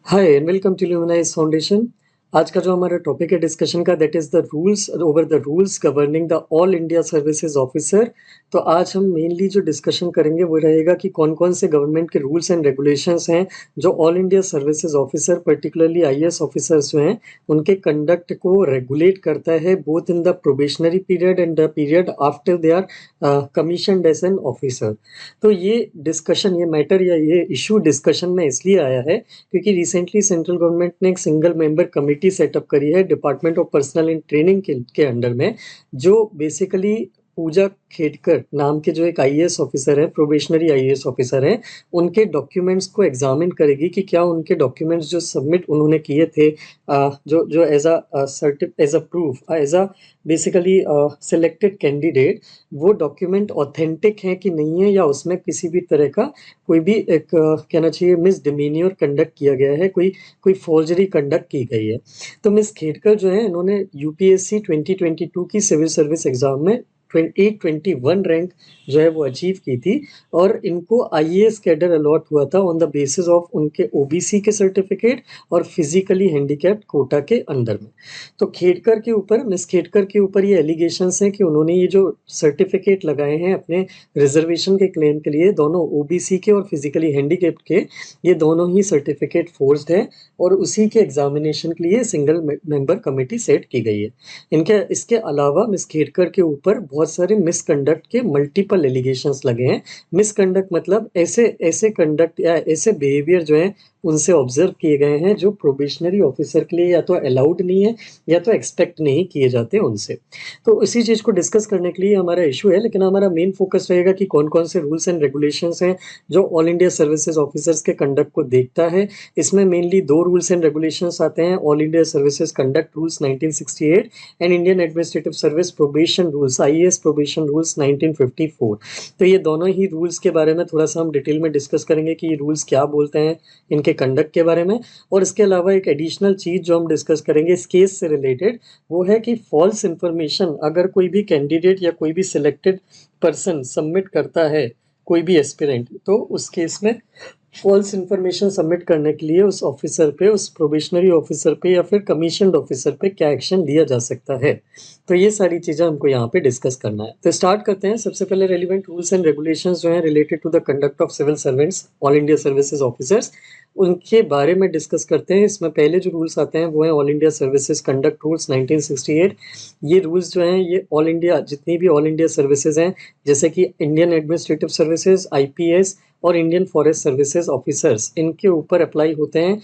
Hi and welcome to Luminize foundation. आज का जो हमारा टॉपिक है डिस्कशन का that is the rules governing the all India services officer. तो आज हम मेनली जो डिस्कशन करेंगे वो रहेगा कि कौन कौन से गवर्नमेंट के रूल्स एंड रेगुलेशंस हैं जो all India services officer particularly IAS officers जो हैं उनके कंडक्ट को रेगुलेट करता है both in the probationary period and the period after they are commissioned as an officer. तो ये डिस्कशन ये मैटर या ये इशू डिस्कशन में इसलिए आया है क्योंकि रिसेंटली सेंट्रल गवर्नमेंट ने एक सिंगल मेंबर कमेटी सेटअप करी है department of personal and training के अंडर में, जो बेसिकली पूजा खेडकर नाम के जो एक आईएएस ऑफिसर है, प्रोबेशनरी आईएएस ऑफिसर हैं, उनके डॉक्यूमेंट्स को एग्जामिन करेगी कि क्या उनके डॉक्यूमेंट्स जो सबमिट उन्होंने किए थे जो जो as a proof as a basically selected candidate, वो डॉक्यूमेंट ऑथेंटिक है कि नहीं है, या उसमें किसी भी तरह का कोई भी एक कहना चाहिए मिसडिमीनियर कंडक्ट किया गया है, कोई कोई फॉर्जरी कंडक्ट की गई है। तो मिस खेडकर जो है इन्होंने यूपीएससी 2022 की सिविल सर्विस एग्जाम में 821 रैंक जो है वो अचीव की थी, और इनको आईएएस कैडर अलॉट हुआ था ऑन द बेसिस ऑफ उनके ओबीसी के सर्टिफिकेट और फिजिकली हैंडीकैप्ड कोटा के अंडर में। तो खेडकर के ऊपर मिस खेडकर के ऊपर ये एलिगेशंस हैं कि उन्होंने ये जो सर्टिफिकेट लगाए हैं अपने रिजर्वेशन के क्लेम के लिए, दोनों ओबीसी के और फिजिकली हैंडीकैप्ड के, ये दोनों ही सर्टिफिकेट फोर्स्ड है और उसी के एग्जामिनेशन के लिए सिंगल मेंबर कमेटी सेट की गई है। इनके इसके अलावा मिस खेडकर के ऊपर बहुत सारे मिसकंडक्ट के मल्टीपल एलिगेशंस लगे हैं। मिसकंडक्ट मतलब ऐसे ऐसे कंडक्ट या ऐसे बिहेवियर जो है उनसे ऑब्जर्व किए गए हैं जो प्रोबेशनरी ऑफिसर के लिए या तो अलाउड नहीं है या तो एक्सपेक्ट नहीं किए जाते उनसे। तो इसी चीज़ को डिस्कस करने के लिए हमारा इशू है, लेकिन हमारा मेन फोकस रहेगा कि कौन कौन से रूल्स एंड रेगुलेशंस हैं जो ऑल इंडिया सर्विसेज ऑफिसर्स के कंडक्ट को देखता है। इसमें मेनली दो रूल्स एंड रेगुलेशंस आते हैं, all India services conduct rules 1968 and Indian administrative service probation rules IAS probation rules 1954। तो ये दोनों ही रूल्स के बारे में थोड़ा सा हम डिटेल में डिस्कस करेंगे कि ये रूल्स क्या बोलते हैं इनके कंडक्ट के बारे में। और इसके अलावा एक एडिशनल चीज़ जो हम डिस्कस करेंगे इस केस से रिलेटेड, वो है कि फॉल्स इन्फॉर्मेशन अगर कोई भी कैंडिडेट या कोई भी सिलेक्टेड पर्सन सबमिट करता है, कोई भी एस्पिरेंट, तो उस केस में फॉल्स इन्फॉर्मेशन सबमिट करने के लिए उस ऑफिसर पे, उस प्रोबेशनरी ऑफिसर पे या फिर कमीशन्ड ऑफिसर पे क्या एक्शन लिया जा सकता है। तो ये सारी चीज़ें हमको यहाँ पे डिस्कस करना है। तो स्टार्ट करते हैं। सबसे पहले रेलिवेंट रूल्स एंड रेगुलेशंस जो हैं related to the conduct of civil servants all India services officers, उनके बारे में डिस्कस करते हैं। इसमें पहले जो रूल्स आते हैं वो है all India services conduct rules 1968। ये रूल्स जो हैं ये ऑल इंडिया जितनी भी ऑल इंडिया सर्विसेज हैं, जैसे कि इंडियन एडमिनिस्ट्रेटिव सर्विसेज आईपीएस और इंडियन फॉरेस्ट सर्विसेज ऑफिसर्स, इनके ऊपर अप्लाई होते हैं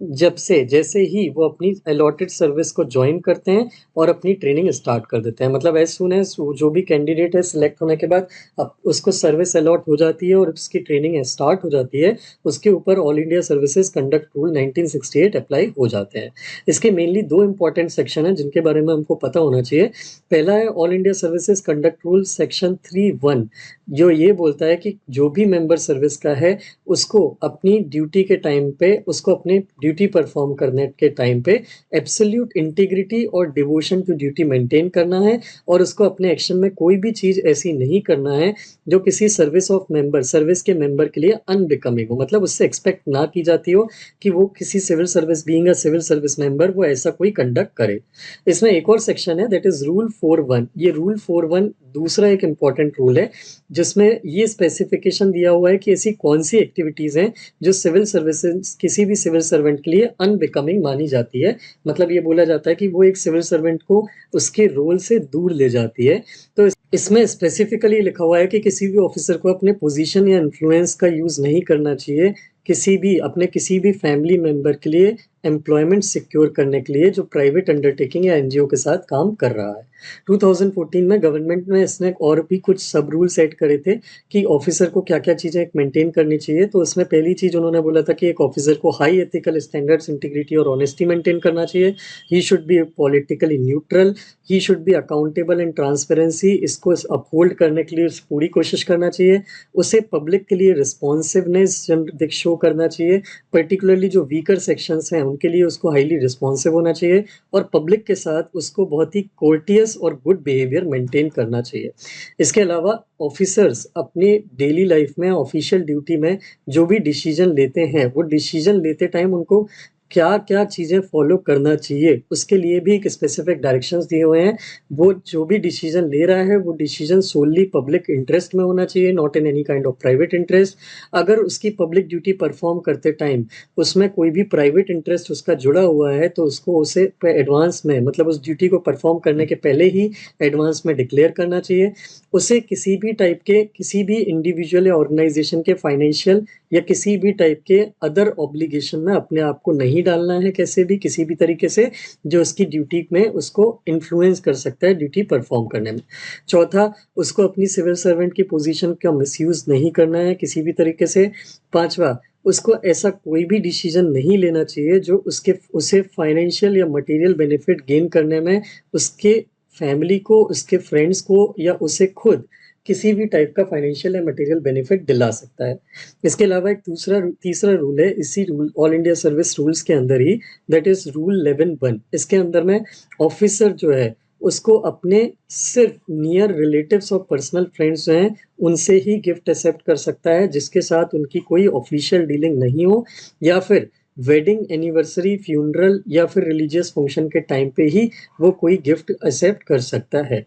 जब से जैसे ही वो अपनी अलॉटेड सर्विस को ज्वाइन करते हैं और अपनी ट्रेनिंग स्टार्ट कर देते हैं। मतलब एज सुन एज जो भी कैंडिडेट है सिलेक्ट होने के बाद अब उसको सर्विस अलॉट हो जाती है और उसकी ट्रेनिंग स्टार्ट हो जाती है, उसके ऊपर all India services conduct rule 1968 apply हो जाते हैं। इसके मेनली दो इंपॉर्टेंट सेक्शन हैं जिनके बारे में हमको पता होना चाहिए। पहला है all India services conduct rule section 3(1), जो ये बोलता है कि जो भी मेंबर सर्विस का है उसको अपनी ड्यूटी के टाइम पे, उसको अपने ड्यूटी परफॉर्म करने के टाइम पे एब्सोल्यूट इंटीग्रिटी और डिवोशन टू ड्यूटी मेंटेन करना है, और उसको अपने एक्शन में कोई भी चीज़ ऐसी नहीं करना है जो किसी सर्विस के मेंबर के लिए अनबिकमिंग हो, मतलब उससे एक्सपेक्ट ना की जाती हो कि वो किसी civil service being a civil service member वो ऐसा कोई कंडक्ट करे। इसमें एक और सेक्शन है दैट इज रूल 4(1). ये रूल 4(1) दूसरा एक इम्पॉर्टेंट रूल है जिसमें ये स्पेसिफिकेशन दिया हुआ है कि ऐसी कौन सी एक्टिविटीज़ हैं जो सिविल सर्विसेज किसी भी सिविल सर्वेंट के लिए अनबिकमिंग मानी जाती है। मतलब ये बोला जाता है कि वो एक सिविल सर्वेंट को उसके रोल से दूर ले जाती है। तो इसमें स्पेसिफिकली लिखा हुआ है कि किसी भी ऑफिसर को अपने पोजीशन या इन्फ्लुएंस का यूज़ नहीं करना चाहिए किसी भी फैमिली मेंबर के लिए एम्प्लॉयमेंट सिक्योर करने के लिए जो प्राइवेट अंडरटेकिंग या एनजीओ के साथ काम कर रहा है। 2014 में गवर्नमेंट ने इसने और भी कुछ सब रूल सेट करे थे कि ऑफिसर को क्या क्या चीज़ें मेंटेन करनी चाहिए। तो इसमें पहली चीज़ उन्होंने बोला था कि एक ऑफिसर को हाई एथिकल स्टैंडर्ड्स, इंटीग्रिटी और ऑनेस्टी मेंटेन करना चाहिए। He should be politically neutral, he should be accountable and transparency, इसको अपहोल्ड करने के लिए पूरी कोशिश करना चाहिए। उसे पब्लिक के लिए रिस्पॉन्सिवनेस शो करना चाहिए, पर्टिकुलरली जो वीकर सेक्शंस हैं उनके लिए उसको हाईली रिस्पॉन्सिव होना चाहिए और पब्लिक के साथ उसको बहुत ही कोर्टियस और गुड बिहेवियर मेंटेन करना चाहिए। इसके अलावा ऑफिसर्स अपने डेली लाइफ में ऑफिशियल ड्यूटी में जो भी डिसीजन लेते हैं, वो डिसीजन लेते टाइम उनको क्या-क्या चीज़ें फॉलो करना चाहिए, उसके लिए भी एक स्पेसिफिक डायरेक्शंस दिए हुए हैं। वो जो भी डिसीजन ले रहा है, वो डिसीजन सोली पब्लिक इंटरेस्ट में होना चाहिए, not in any kind of private interest. अगर उसकी पब्लिक ड्यूटी परफॉर्म करते टाइम उसमें कोई भी प्राइवेट इंटरेस्ट उसका जुड़ा हुआ है, तो उसको उसे एडवांस में, मतलब उस ड्यूटी को परफॉर्म करने के पहले ही एडवांस में डिक्लेयर करना चाहिए। उसे किसी भी टाइप के, किसी भी इंडिविजुअल या ऑर्गेनाइजेशन के फाइनेंशियल या किसी भी टाइप के अदर ऑब्लिगेशन में अपने आप को नहीं डालना है, कैसे भी किसी भी तरीके से जो उसकी ड्यूटी में उसको इन्फ्लुएंस कर सकता है ड्यूटी परफॉर्म करने में। चौथा, उसको अपनी सिविल सर्वेंट की पोजीशन का मिसयूज नहीं करना है किसी भी तरीके से। पांचवा, उसको ऐसा कोई भी डिसीजन नहीं लेना चाहिए जो उसे फाइनेंशियल या मटेरियल बेनिफिट गेन करने में उसके फैमिली को, उसके फ्रेंड्स को या उसे खुद किसी भी टाइप का फाइनेंशियल या मटेरियल बेनिफिट दिला सकता है। इसके अलावा एक तीसरा रूल है इसी rule all India service rules के अंदर ही, दैट इज रूल 11(1). इसके अंदर में ऑफिसर जो है उसको अपने सिर्फ नियर रिलेटिव्स और पर्सनल फ्रेंड्स जो हैं उनसे ही गिफ्ट एक्सेप्ट कर सकता है, जिसके साथ उनकी कोई ऑफिशियल डीलिंग नहीं हो, या फिर वेडिंग, एनिवर्सरी, फ्यूनरल या फिर रिलीजियस फंक्शन के टाइम पे ही वो कोई गिफ्ट एक्सेप्ट कर सकता है।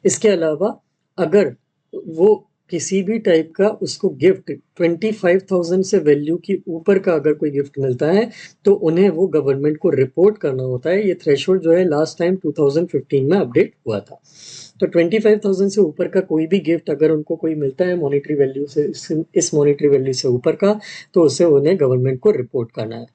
इसके अलावा अगर वो किसी भी टाइप का उसको गिफ्ट 25,000 से वैल्यू की ऊपर का अगर कोई गिफ्ट मिलता है तो उन्हें वो गवर्नमेंट को रिपोर्ट करना होता है। ये थ्रेशोल्ड जो है लास्ट टाइम 2015 में अपडेट हुआ था। तो 25,000 से ऊपर का कोई भी गिफ्ट अगर उनको कोई मिलता है मॉनेटरी वैल्यू से, इस मॉनेटरी वैल्यू से ऊपर का, तो उसे उन्हें गवर्नमेंट को रिपोर्ट करना है।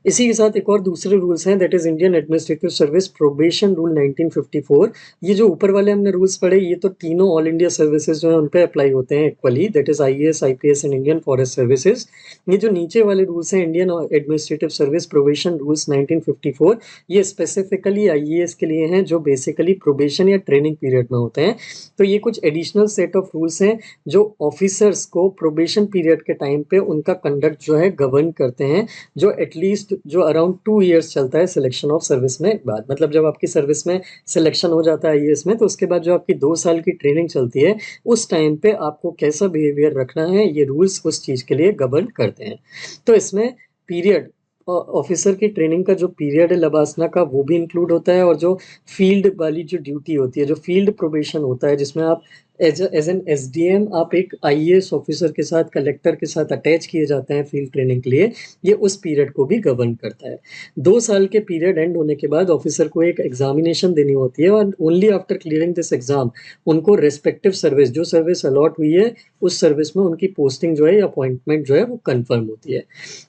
इसी के साथ एक और दूसरे रूल्स हैं, that is Indian administrative service probation rule 1954। ये जो ऊपर वाले हमने रूल्स पढ़े, ये तो तीनों ऑल इंडिया सर्विसेज जो है उन पे अप्लाई होते हैं equally, that is IAS, IPS and Indian forest services. ये जो नीचे वाले रूल्स हैं, Indian administrative service probation rules 1954, ये स्पेसिफिकली आईएएस के लिए हैं जो बेसिकली प्रोबेशन या ट्रेनिंग पीरियड में होते हैं। तो ये कुछ एडिशनल सेट ऑफ रूल्स हैं जो ऑफिसर्स को प्रोबेशन पीरियड के टाइम पे उनका कंडक्ट जो है गवर्न करते हैं, जो एटलीस्ट जो अराउंड 2 इयर्स चलता है सिलेक्शन ऑफ सर्विस में बाद। मतलब जब आपकी सर्विस में सिलेक्शन हो जाता है आईएएस में, तो उसके बाद जो आपकी 2 साल की ट्रेनिंग चलती है, उस टाइम पे आपको कैसा बिहेवियर रखना है, ये रूल्स उस चीज़ के लिए गवर्न करते हैं। तो इसमें पीरियड, ऑफिसर की ट्रेनिंग का जो पीरियड है लबासना का, वो भी इंक्लूड होता है, और जो फील्ड वाली जो ड्यूटी होती है, जो फील्ड प्रोबेशन होता है, जिसमें आप एज एन एसडीएम आप एक आईएएस ऑफिसर के साथ, कलेक्टर के साथ अटैच किए जाते हैं फील्ड ट्रेनिंग के लिए, ये उस पीरियड को भी गवर्न करता है। 2 साल के पीरियड एंड होने के बाद ऑफिसर को एक एग्जामिनेशन देनी होती है, और only after clearing this exam उनको रेस्पेक्टिव सर्विस, जो सर्विस अलॉट हुई है उस सर्विस में उनकी पोस्टिंग जो है या अपॉइंटमेंट जो है वो कंफर्म होती है।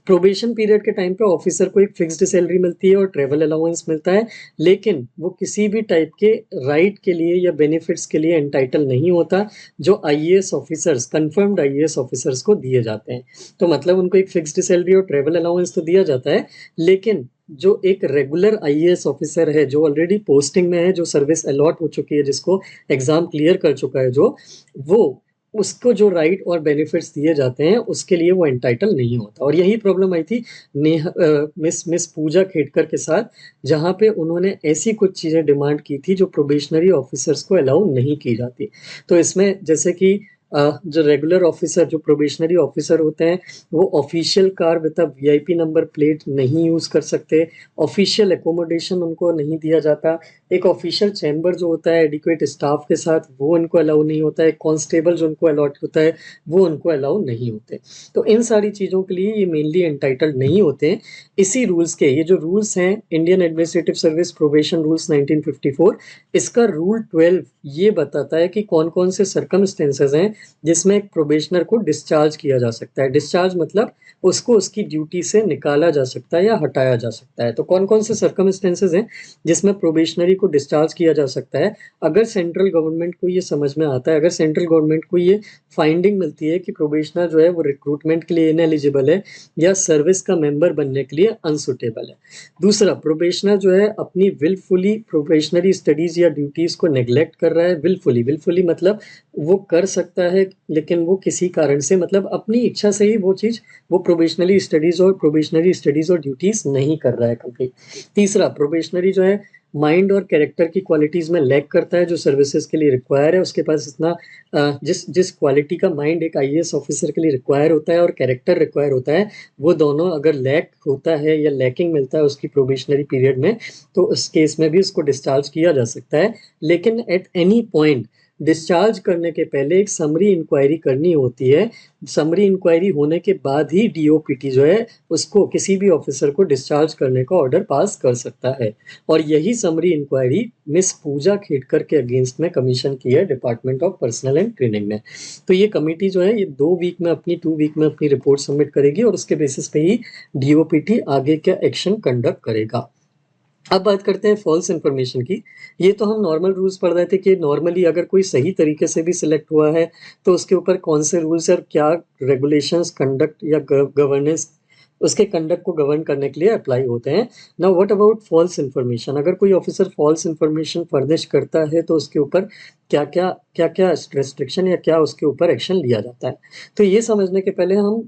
प्रोबेशन पीरियड के टाइम पे ऑफिसर को एक फिक्स्ड सैलरी मिलती है और ट्रेवल अलाउंस मिलता है, लेकिन वो किसी भी टाइप के राइट के लिए या बेनिफिट्स के लिए एंटाइटल नहीं होता जो IAS officers, confirmed IAS officers को दिए जाते हैं। तो मतलब उनको एक फिक्स्ड सैलरी और ट्रेवल अलाउंस तो दिया जाता है, लेकिन जो एक रेगुलर आईएएस ऑफिसर है जो ऑलरेडी पोस्टिंग में है, जो सर्विस अलॉट हो चुकी है, जिसको एग्जाम क्लियर कर चुका है, जो वो उसको जो राइट और बेनिफिट्स दिए जाते हैं उसके लिए वो एंटाइटल नहीं होता। और यही प्रॉब्लम आई थी मिस पूजा खेडकर के साथ, जहाँ पे उन्होंने ऐसी कुछ चीज़ें डिमांड की थी जो प्रोबेशनरी ऑफिसर्स को अलाउ नहीं की जाती। तो इसमें जैसे कि जो रेगुलर ऑफिसर, जो प्रोबेशनरी ऑफिसर होते हैं, वो official car with VIP number plate नहीं यूज़ कर सकते, ऑफिशियल एकोमोडेशन उनको नहीं दिया जाता, एक ऑफिशियल चैम्बर जो होता है एडिक्वेट स्टाफ के साथ वो उनको अलाउ नहीं होता है, कांस्टेबल जो उनको अलॉट होता है वो उनको अलाउ नहीं होते। तो इन सारी चीज़ों के लिए ये मेनली एंटाइटल्ड नहीं होते हैं। इसी रूल्स के, ये जो रूल्स हैं Indian administrative service probation rules 1954, इसका रूल 12 ये बताता है कि कौन कौन से सर्कमस्टेंसेस हैं जिसमें एक प्रोबेशनर को डिस्चार्ज किया जा सकता है। डिस्चार्ज मतलब उसको उसकी ड्यूटी से निकाला जा सकता है या हटाया जा सकता है। तो कौन कौन से सर्कमस्टेंसेस हैं जिसमें प्रोबेशनरी प्रोबेशनरी को डिस्चार्ज किया जा सकता है अगर सेंट्रल गवर्नमेंट को ये समझ में आता है, अगर सेंट्रल गवर्नमेंट को ये फाइंडिंग मिलती है कि प्रोबेशनर जो है वो रिक्रूटमेंट के लिए इनएलिजिबल है या सर्विस का मेंबर बनने के लिए अनसुटेबल है। दूसरा, प्रोबेशनर जो है अपनी विलफुली प्रोबेशनरी स्टडीज या ड्यूटीज को नेग्लेक्ट कर रहा है। विलफुली मतलब वो कर सकता है लेकिन वो किसी कारण से, मतलब अपनी इच्छा से ही वो प्रोबेशनरी स्टडीज और ड्यूटीज नहीं कर रहा है कंप्लीट। तीसरा, प्रोबेशनरी जो है माइंड और कैरेक्टर की क्वालिटीज में लैक करता है जो सर्विसेज के लिए रिक्वायर है। उसके पास इतना जिस क्वालिटी का माइंड एक आईएएस ऑफिसर के लिए रिक्वायर होता है और कैरेक्टर रिक्वायर होता है, वो दोनों अगर लैक होता है या लैकिंग मिलता है उसकी प्रोबेशनरी पीरियड में, तो उस केस में भी उसको डिस्चार्ज किया जा सकता है। लेकिन एट एनी पॉइंट डिस्चार्ज करने के पहले एक समरी इंक्वायरी करनी होती है। समरी इंक्वायरी होने के बाद ही डीओपीटी जो है उसको, किसी भी ऑफिसर को डिस्चार्ज करने का ऑर्डर पास कर सकता है। और यही समरी इंक्वायरी मिस पूजा खेड़कर के अगेंस्ट में कमीशन की है department of personal and training ने। तो ये कमेटी जो है ये 2 वीक में अपनी रिपोर्ट सबमिट करेगी और उसके बेसिस पे ही डीओपीटी आगे क्या एक्शन कंडक्ट करेगा। अब बात करते हैं फॉल्स इन्फॉर्मेशन की। ये तो हम नॉर्मल रूल्स पढ़ रहे थे कि नॉर्मली अगर कोई सही तरीके से भी सिलेक्ट हुआ है तो उसके ऊपर कौन से रूल्स और क्या रेगुलेशंस कंडक्ट या गवर्नेंस उसके कंडक्ट को गवर्न करने के लिए अप्लाई होते हैं। Now what about false information? अगर कोई ऑफिसर फॉल्स इन्फॉर्मेशन फर्निश करता है तो उसके ऊपर क्या क्या रेस्ट्रिक्शन या क्या उसके ऊपर एक्शन लिया जाता है। तो ये समझने के पहले हम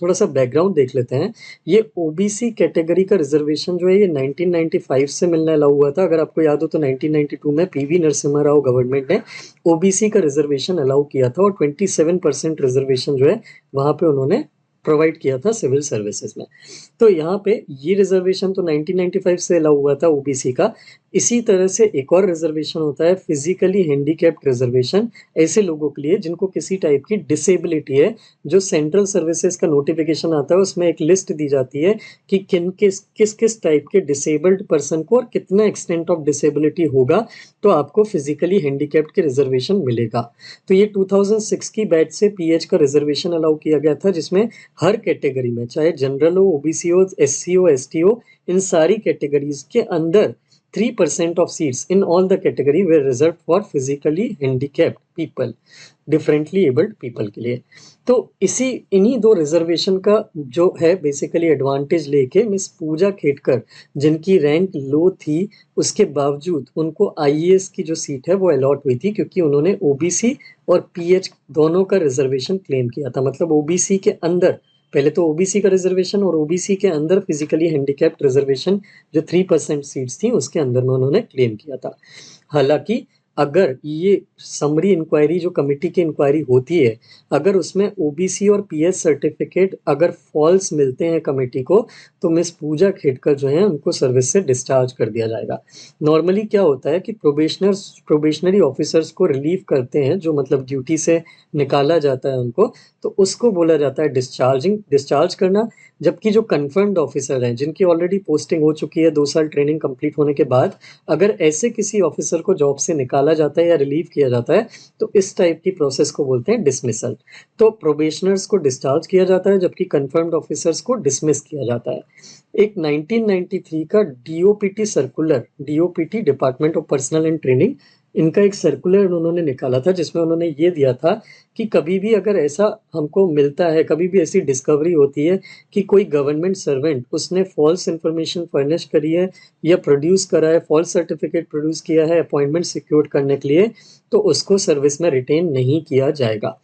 थोड़ा सा बैकग्राउंड देख लेते हैं। ये ओबीसी कैटेगरी का रिजर्वेशन जो है ये 1995 से मिलना अलाउ हुआ था। अगर आपको याद हो तो 1992 में पीवी नरसिम्हा राव गवर्नमेंट ने ओबीसी का रिजर्वेशन अलाउ किया था और 27% रिजर्वेशन जो है वहाँ पे उन्होंने प्रोवाइड किया था सिविल सर्विसेज में। तो यहाँ पे ये रिजर्वेशन तो 1995 से अलाउ हुआ था ओबीसी का। इसी तरह से एक और रिजर्वेशन होता है फिजिकली हैंडीकैप्ड रिजर्वेशन, ऐसे लोगों के लिए जिनको किसी टाइप की डिसेबिलिटी है। जो सेंट्रल सर्विसेज का नोटिफिकेशन आता है उसमें एक लिस्ट दी जाती है कि किस टाइप के डिसेबल्ड पर्सन को और कितना एक्सटेंट ऑफ डिसेबिलिटी होगा तो आपको फिजिकली हैंडीकैप्ड के रिजर्वेशन मिलेगा। तो ये 2006 की बैच से पीएच का रिजर्वेशन अलाउ किया गया था, जिसमें हर कैटेगरी में, चाहे जनरल हो, ओबीसी हो, एससी हो, एसटी हो, इन सारी कैटेगरीज के अंदर 3% of seats in all the category were reserved for physically handicapped people, differently abled people के लिए। तो इन्हीं 2 रिजर्वेशन का जो है बेसिकली एडवांटेज लेके मिस पूजा खेड़कर, जिनकी रैंक लो थी, उसके बावजूद उनको आईएएस की जो सीट है वो अलॉट हुई थी क्योंकि उन्होंने ओबीसी और पीएच दोनों का रिजर्वेशन क्लेम किया था। मतलब ओबीसी के अंदर, पहले तो ओबीसी का रिजर्वेशन और ओबीसी के अंदर फिजिकली हैंडीकैप्ड रिजर्वेशन जो 3% सीट्स थी उसके अंदर में उन्होंने क्लेम किया था। हालांकि अगर ये समरी इंक्वायरी जो कमेटी की इंक्वायरी होती है, अगर उसमें ओबीसी और पीएच सर्टिफिकेट अगर फॉल्स मिलते हैं कमेटी को, तो मिस पूजा खेड़कर जो है उनको सर्विस से डिस्चार्ज कर दिया जाएगा। नॉर्मली क्या होता है कि प्रोबेशनरी ऑफिसर्स को रिलीव करते हैं, जो मतलब ड्यूटी से निकाला जाता है उनको, तो उसको बोला जाता है डिस्चार्ज करना। जबकि जो कन्फर्म्ड ऑफिसर हैं, जिनकी ऑलरेडी पोस्टिंग हो चुकी है 2 साल ट्रेनिंग कंप्लीट होने के बाद, अगर ऐसे किसी ऑफिसर को जॉब से निकाला जाता है या रिलीव किया जाता है तो इस टाइप की प्रोसेस को बोलते हैं डिसमिसल। तो प्रोबेशनर्स को डिस्चार्ज किया जाता है जबकि कन्फर्म्ड ऑफिसर्स को डिसमिस किया जाता है। एक 1993 का DOPT circular, DOPT department of personal and training, इनका एक सर्कुलर उन्होंने निकाला था जिसमें उन्होंने ये दिया था कि कभी भी अगर ऐसा हमको मिलता है, कभी भी ऐसी डिस्कवरी होती है कि कोई गवर्नमेंट सर्वेंट उसने फॉल्स इन्फॉर्मेशन फर्निश करी है या प्रोड्यूस करा है, फॉल्स सर्टिफिकेट प्रोड्यूस किया है अपॉइंटमेंट सिक्योर करने के लिए, तो उसको सर्विस में रिटेन नहीं किया जाएगा।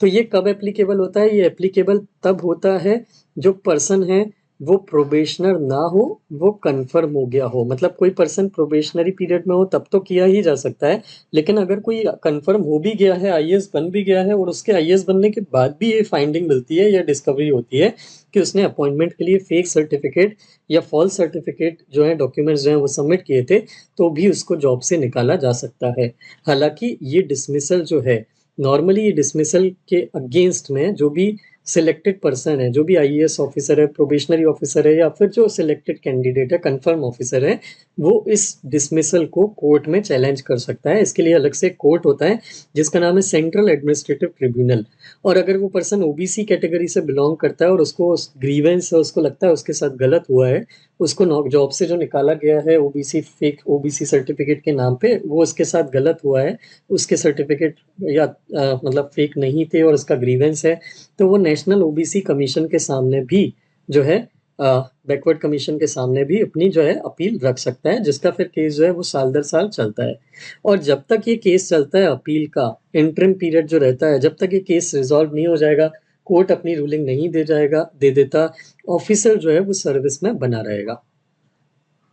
तो ये कब एप्लीकेबल होता है? ये एप्लीकेबल तब होता है जो पर्सन है वो प्रोबेशनर ना हो, वो कन्फर्म हो गया हो। मतलब कोई पर्सन प्रोबेशनरी पीरियड में हो तब तो किया ही जा सकता है, लेकिन अगर कोई कन्फर्म हो भी गया है, आईएएस बन भी गया है और उसके आईएएस बनने के बाद भी ये फाइंडिंग मिलती है या डिस्कवरी होती है कि उसने अपॉइंटमेंट के लिए फेक सर्टिफिकेट या फॉल्स सर्टिफिकेट जो है, डॉक्यूमेंट्स जो हैं वो सबमिट किए थे, तो भी उसको जॉब से निकाला जा सकता है। हालांकि ये डिसमिसल जो है, नॉर्मली ये डिसमिसल के अगेंस्ट में जो भी सिलेक्टेड पर्सन है, जो भी आईएएस ऑफिसर है, प्रोबेशनरी ऑफिसर है या फिर जो सिलेक्टेड कैंडिडेट है, कंफर्म ऑफिसर है, वो इस डिसमिसल को कोर्ट में चैलेंज कर सकता है। इसके लिए अलग से कोर्ट होता है जिसका नाम है सेंट्रल एडमिनिस्ट्रेटिव ट्रिब्यूनल। और अगर वो पर्सन ओबीसी कैटेगरी से बिलोंग करता है और उसको ग्रीवेंस है, उसको लगता है उसके साथ गलत हुआ है, उसको जॉब से जो निकाला गया है ओबीसी फेक ओबीसी सर्टिफिकेट के नाम पे, वो उसके साथ गलत हुआ है, उसके सर्टिफिकेट या मतलब फेक नहीं थे और उसका ग्रीवेंस है, तो वो नेशनल ओबीसी कमीशन के सामने भी जो है बैकवर्ड कमीशन के सामने भी अपनी जो है अपील रख सकता है, जिसका फिर केस जो है वो साल दर साल चलता है। और जब तक ये केस चलता है अपील का इंटरिम पीरियड जो रहता है, जब तक ये केस रिजॉल्व नहीं हो जाएगा, कोर्ट अपनी रूलिंग नहीं दे देता, ऑफिसर जो है वो सर्विस में बना रहेगा।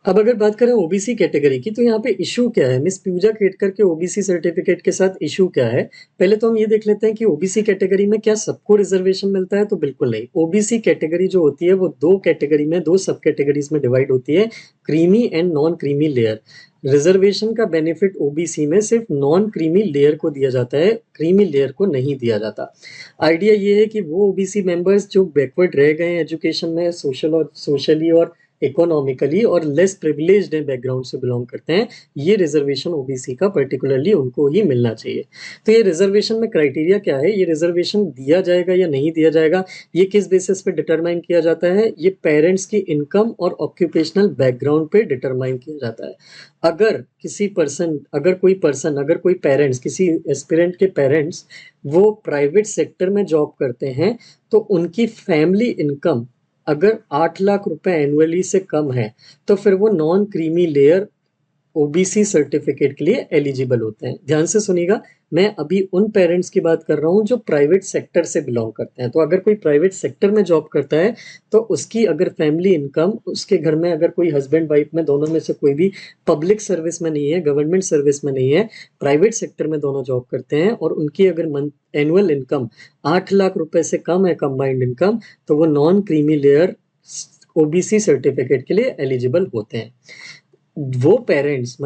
अब अगर बात करें ओबीसी कैटेगरी की, तो यहाँ पे इशू क्या है, मिस पूजा केटकर के ओबीसी सर्टिफिकेट के साथ इशू क्या है। पहले तो हम ये देख लेते हैं कि ओबीसी कैटेगरी में क्या सबको रिजर्वेशन मिलता है, तो बिल्कुल नहीं। ओबीसी कैटेगरी जो होती है वो दो कैटेगरी में, दो सब कैटेगरीज में डिवाइड होती है, creamy and non creamy layer. Reservation का बेनिफिट ओबीसी में सिर्फ नॉन क्रीमी लेयर को दिया जाता है, क्रीमी लेयर को नहीं दिया जाता। आइडिया ये है कि वो ओबीसी मेंबर्स जो बैकवर्ड रह गए हैं एजुकेशन में, सोशली और इकोनॉमिकली और लेस प्रिविलेज्ड हैं, बैकग्राउंड से बिलोंग करते हैं, ये रिजर्वेशन ओबीसी का पर्टिकुलरली उनको ही मिलना चाहिए। तो ये रिजर्वेशन में क्राइटेरिया क्या है, ये रिजर्वेशन दिया जाएगा या नहीं दिया जाएगा, ये किस बेसिस पे डिटरमाइन किया जाता है, ये पेरेंट्स की इनकम और ऑक्यूपेशनल बैकग्राउंड पे डिटरमाइन किया जाता है। अगर कोई पेरेंट्स, किसी एस्पिरेंट के पेरेंट्स वो प्राइवेट सेक्टर में जॉब करते हैं, तो उनकी फैमिली इनकम अगर 8 लाख रुपए एनुअली से कम है, तो फिर वो non creamy layer OBC certificate के लिए एलिजिबल होते हैं। ध्यान से सुनिएगा, मैं अभी उन पेरेंट्स की बात कर रहा हूँ जो प्राइवेट सेक्टर से बिलोंग करते हैं। तो अगर कोई प्राइवेट सेक्टर में जॉब करता है, तो उसकी अगर फैमिली इनकम, उसके घर में अगर कोई हस्बैंड वाइफ में दोनों में से कोई भी पब्लिक सर्विस में नहीं है, गवर्नमेंट सर्विस में नहीं है, प्राइवेट सेक्टर में दोनों जॉब करते हैं, और उनकी अगर मंथ एनुअल इनकम 8 लाख रुपए से कम है कंबाइंड इनकम, तो वो non creamy layer OBC certificate के लिए एलिजिबल होते हैं। वो पेरेंट्स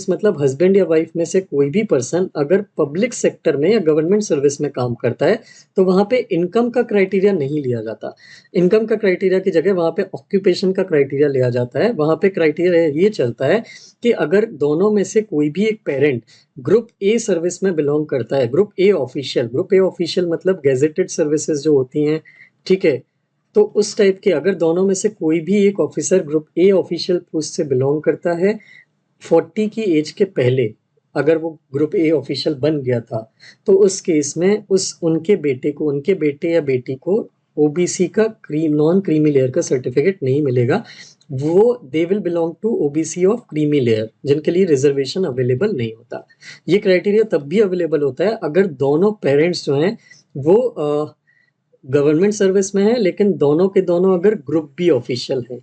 मतलब हस्बैंड या वाइफ में से कोई भी पर्सन अगर पब्लिक सेक्टर में या गवर्नमेंट सर्विस में काम करता है, तो वहां पे इनकम का क्राइटेरिया नहीं लिया जाता। इनकम का क्राइटेरिया की जगह वहां पे ऑक्यूपेशन का क्राइटेरिया लिया जाता है। वहां पे क्राइटेरिया ये चलता है कि अगर दोनों में से कोई भी एक पेरेंट ग्रुप ए सर्विस में बिलोंग करता है, ग्रुप ए ऑफिशियल मतलब गेजेटेड सर्विसेज जो होती हैं, ठीक है, तो उस टाइप के अगर दोनों में से कोई भी एक officer group A official post से बिलोंग करता है 40 की एज के पहले, अगर वो ग्रुप ए ऑफिशियल बन गया था, तो उस केस में उनके बेटे या बेटी को ओबीसी का नॉन क्रीमी लेयर का सर्टिफिकेट नहीं मिलेगा। वो they will belong to OBC of creamy layer, जिनके लिए रिजर्वेशन अवेलेबल नहीं होता। ये क्राइटेरिया तब भी अवेलेबल होता है अगर दोनों पेरेंट्स जो हैं वो गवर्नमेंट सर्विस में है, लेकिन दोनों के दोनों अगर ग्रुप बी ऑफिशियल हैं,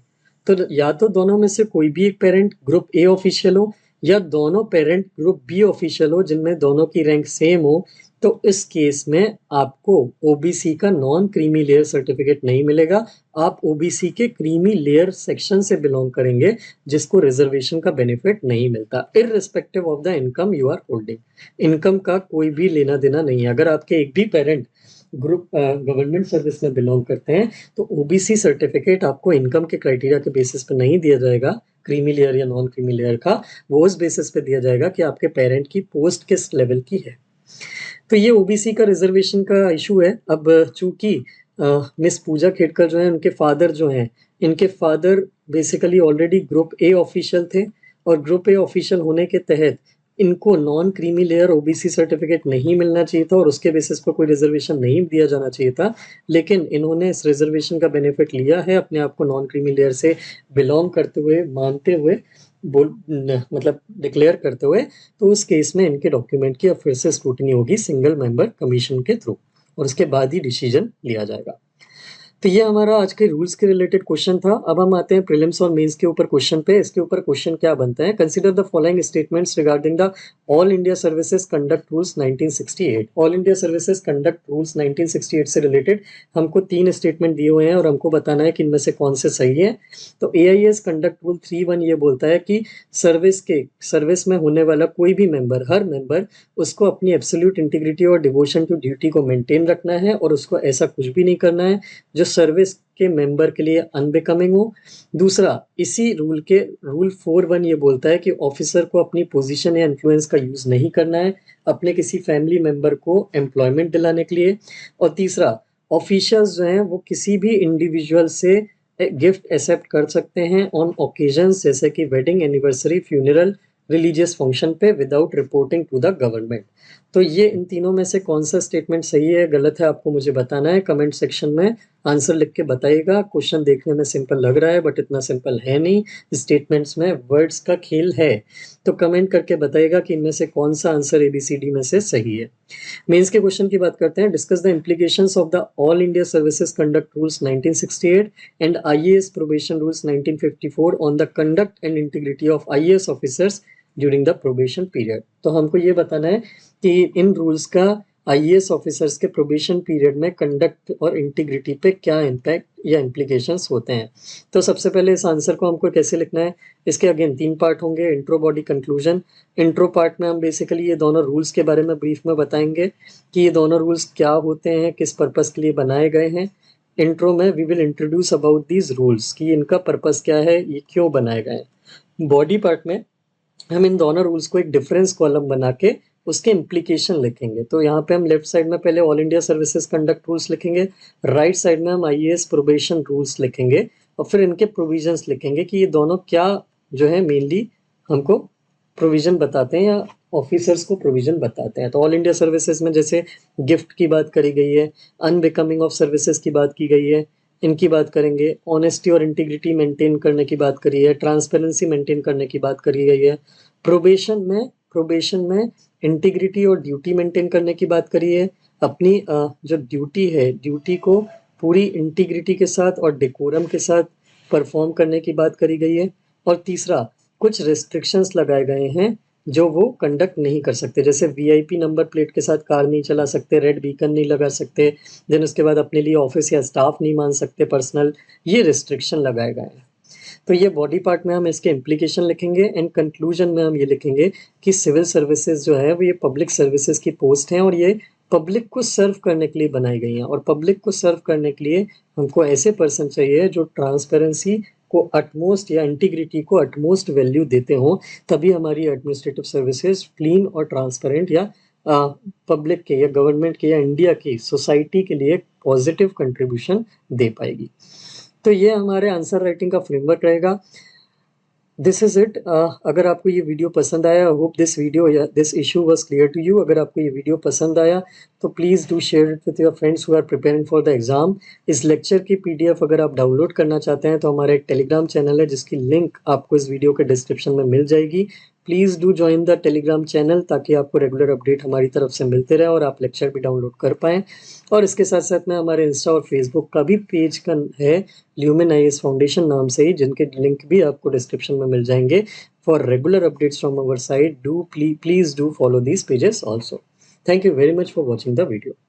तो या तो दोनों में से कोई भी एक पेरेंट ग्रुप ए ऑफिशियल हो, या दोनों पेरेंट ग्रुप बी ऑफिशियल हो जिनमें दोनों की रैंक सेम हो, तो इस केस में आपको ओबीसी का नॉन क्रीमी लेयर सर्टिफिकेट नहीं मिलेगा। आप ओबीसी के क्रीमी लेयर सेक्शन से बिलोंग करेंगे, जिसको रिजर्वेशन का बेनिफिट नहीं मिलता, irrespective of the income you are holding. Income का कोई भी लेना देना नहीं है। अगर आपके एक भी पेरेंट ग्रुप गवर्नमेंट सर्विस में बिलोंग करते हैं, तो ओबीसी सर्टिफिकेट आपको इनकम के क्राइटेरिया के बेसिस पे नहीं दिया जाएगा, क्रीमी लेयर या नॉन क्रीमी लेयर का, वो उस बेसिस पे दिया जाएगा कि आपके पेरेंट की पोस्ट किस लेवल की है। तो ये ओबीसी का रिजर्वेशन का इशू है। अब चूंकि मिस पूजा खेड़कर जो है, उनके फादर जो हैं, इनके father basically already group A official थे, और ग्रुप ए ऑफिशियल होने के तहत इनको non creamy layer OBC certificate नहीं मिलना चाहिए था, और उसके बेसिस पर कोई रिजर्वेशन नहीं दिया जाना चाहिए था। लेकिन इन्होंने इस रिजर्वेशन का बेनिफिट लिया है, अपने आप को नॉन क्रीमी लेयर से बिलोंग करते हुए, मानते हुए, मतलब डिक्लेयर करते हुए। तो उस केस में इनके डॉक्यूमेंट की अब फिर से स्क्रूटनी होगी सिंगल मेंबर कमीशन के थ्रू, और उसके बाद ही डिसीजन लिया जाएगा। तो ये हमारा आज के रूल्स के रिलेटेड क्वेश्चन था। अब हम आते हैं प्रीलिम्स और मेंस के ऊपर क्वेश्चन पे। इसके ऊपर क्वेश्चन क्या बनता है, consider the following statements regarding the all India services conduct rules 1968। All India services conduct rules 1968 से रिलेटेड हमको 3 स्टेटमेंट दिए हुए हैं और हमको बताना है कि इनमें से कौन से सही है। तो AIS कंडक्ट रूल 3.1 ये बोलता है कि सर्विस में होने वाला कोई भी मेंबर, हर मेंबर, उसको अपनी एब्सोल्यूट इंटीग्रिटी और डिवोशन टू ड्यूटी को मेंटेन रखना है और उसको ऐसा कुछ भी नहीं करना है जो सर्विस के मेंबर के लिए अनबिकमिंग हो। दूसरा, इसी रूल के रूल 4.1 ये बोलता है कि ऑफिसर को अपनी पोजीशन या इन्फ्लुएंस का यूज नहीं करना है अपने किसी फैमिली मेंबर को एम्प्लॉयमेंट दिलाने के लिए। और तीसरा, ऑफिशियल्स जो हैं वो किसी भी इंडिविजुअल से गिफ्ट एक्सेप्ट कर सकते हैं ऑन ओकेजन्स जैसे कि wedding, anniversary, funeral, religious function पे without reporting to the government. तो ये इन तीनों में से कौन सा स्टेटमेंट सही है, गलत है, आपको मुझे बताना है। कमेंट सेक्शन में आंसर लिख के बताइएगा। क्वेश्चन देखने में सिंपल लग रहा है बट इतना सिंपल है नहीं, स्टेटमेंट्स में वर्ड्स का खेल है। तो कमेंट करके बताइएगा कि इनमें से कौन सा आंसर ABCD में से सही है। मेंस के क्वेश्चन की बात करते हैं। Discuss the implications of the all India services conduct rules 1968 and IAS probation rules 1954 on the conduct and integrity of IAS officers during the probation period. तो हमको ये बताना है कि इन रूल्स का IAS ऑफिसर्स के प्रोबेशन पीरियड में conduct और इंटीग्रिटी पे क्या इम्पैक्ट या इम्प्लीकेशंस होते हैं। तो सबसे पहले इस आंसर को हमको कैसे लिखना है, इसके अगेन 3 पार्ट होंगे, intro, body, conclusion. Intro part में हम बेसिकली ये दोनों रूल्स के बारे में ब्रीफ में बताएंगे कि ये दोनों रूल्स क्या होते हैं, किस पर्पस के लिए बनाए गए हैं। इंट्रो में we will introduce about these rules कि इनका पर्पस क्या है, ये क्यों बनाए गए हैं। बॉडी पार्ट में हम इन दोनों रूल्स को एक डिफरेंस कॉलम बना के उसके इम्प्लीकेशन लिखेंगे। तो यहाँ पे हम लेफ्ट साइड में पहले all India services conduct rules लिखेंगे, राइट साइड में हम IAS प्रोबेशन रूल्स लिखेंगे और फिर इनके प्रोविजंस लिखेंगे कि ये दोनों क्या जो है मेनली हमको प्रोविजन बताते हैं या ऑफिसर्स को प्रोविजन बताते हैं। तो ऑल इंडिया सर्विसेज में जैसे गिफ्ट की बात करी गई है, अनबिकमिंग ऑफ सर्विसेज की बात की गई है, इनकी बात करेंगे। ऑनेस्टी और इंटीग्रिटी मेंटेन करने की बात करी है, ट्रांसपेरेंसी मेंटेन करने की बात करी गई है। प्रोबेशन में इंटीग्रिटी और ड्यूटी मेंटेन करने की बात करी है। अपनी जो ड्यूटी है, ड्यूटी को पूरी इंटीग्रिटी के साथ और डेकोरम के साथ परफॉर्म करने की बात करी गई है। और तीसरा, कुछ रेस्ट्रिक्शंस लगाए गए हैं जो वो कंडक्ट नहीं कर सकते, जैसे VIP नंबर प्लेट के साथ कार नहीं चला सकते, रेड बीकन नहीं लगा सकते, देन उसके बाद अपने लिए ऑफिस या स्टाफ नहीं मान सकते पर्सनल, ये रिस्ट्रिक्शन लगाए गए हैं। तो ये बॉडी पार्ट में हम इसके इम्प्लीकेशन लिखेंगे एंड कंक्लूजन में हम ये लिखेंगे कि सिविल सर्विसेज जो है वो ये पब्लिक सर्विसेज की पोस्ट हैं और ये पब्लिक को सर्व करने के लिए बनाई गई हैं। और पब्लिक को सर्व करने के लिए हमको ऐसे पर्सन चाहिए जो ट्रांसपेरेंसी को अटमोस्ट या इंटीग्रिटी को अटमोस्ट वैल्यू देते हों, तभी हमारी एडमिनिस्ट्रेटिव सर्विसेज क्लीन और ट्रांसपेरेंट या पब्लिक के या गवर्नमेंट के या इंडिया की सोसाइटी के लिए पॉजिटिव कंट्रीब्यूशन दे पाएगी। तो ये हमारे आंसर राइटिंग का फ्रेमवर्क रहेगा। This is it. अगर आपको ये वीडियो पसंद आया, आई होप दिस वीडियो या this issue was clear to you. अगर आपको ये वीडियो पसंद आया तो please do share it with your friends who are preparing for the exam. इस लेक्चर की PDF अगर आप डाउनलोड करना चाहते हैं तो हमारा एक टेलीग्राम चैनल है जिसकी लिंक आपको इस वीडियो के डिस्क्रिप्शन में मिल जाएगी। Please do join the Telegram channel ताकि आपको रेगुलर अपडेट हमारी तरफ से मिलते रहे और आप लेक्चर भी डाउनलोड कर पाएँ। और इसके साथ साथ में हमारे इंस्टा और फेसबुक का भी पेज का है, ल्यूमेन IAS फाउंडेशन नाम से ही, जिनके लिंक भी आपको डिस्क्रिप्शन में मिल जाएंगे। For regular updates from our side, do please do follow these pages also. Thank you very much for watching the video.